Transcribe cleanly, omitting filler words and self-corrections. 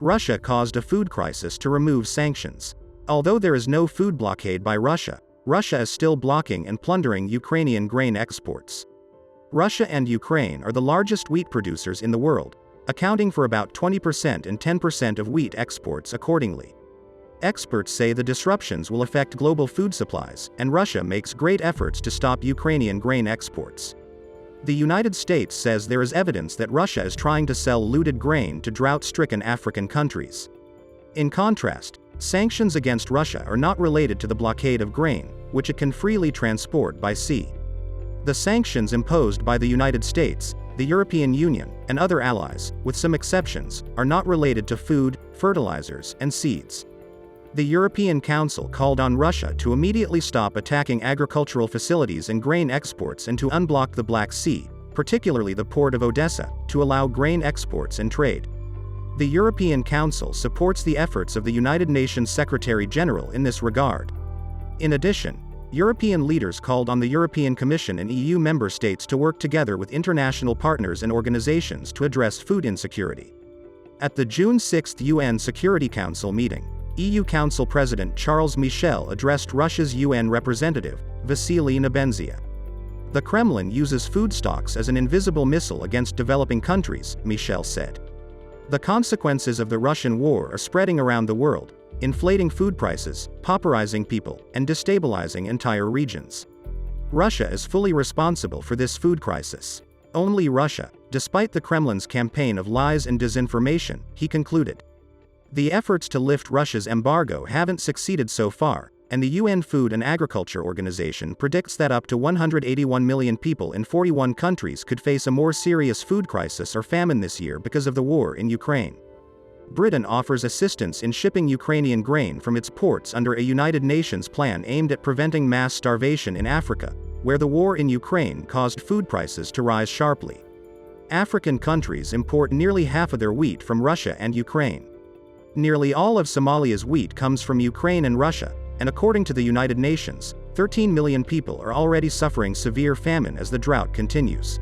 Russia caused a food crisis to remove sanctions. Although there is no food blockade by Russia, Russia is still blocking and plundering Ukrainian grain exports. Russia and Ukraine are the largest wheat producers in the world, accounting for about 20% and 10% of wheat exports accordingly. Experts say the disruptions will affect global food supplies, and Russia makes great efforts to stop Ukrainian grain exports. The United States says there is evidence that Russia is trying to sell looted grain to drought-stricken African countries. In contrast, sanctions against Russia are not related to the blockade of grain, which it can freely transport by sea. The sanctions imposed by the United States, the European Union, and other allies, with some exceptions, are not related to food, fertilizers, and seeds. The European Council called on Russia to immediately stop attacking agricultural facilities and grain exports and to unblock the Black Sea, particularly the port of Odessa, to allow grain exports and trade. The European Council supports the efforts of the United Nations Secretary-General in this regard. In addition, European leaders called on the European Commission and EU member states to work together with international partners and organizations to address food insecurity. At the June 6 UN Security Council meeting, EU Council President Charles Michel addressed Russia's UN representative, Vasily Nebenzia. The Kremlin uses food stocks as an invisible missile against developing countries, Michel said. The consequences of the Russian war are spreading around the world, inflating food prices, pauperizing people, and destabilizing entire regions. Russia is fully responsible for this food crisis. Only Russia, despite the Kremlin's campaign of lies and disinformation, he concluded. The efforts to lift Russia's embargo haven't succeeded so far, and the UN Food and Agriculture Organization predicts that up to 181 million people in 41 countries could face a more serious food crisis or famine this year because of the war in Ukraine. Britain offers assistance in shipping Ukrainian grain from its ports under a United Nations plan aimed at preventing mass starvation in Africa, where the war in Ukraine caused food prices to rise sharply. African countries import nearly half of their wheat from Russia and Ukraine. Nearly all of Somalia's wheat comes from Ukraine and Russia, and according to the United Nations, 13 million people are already suffering severe famine as the drought continues.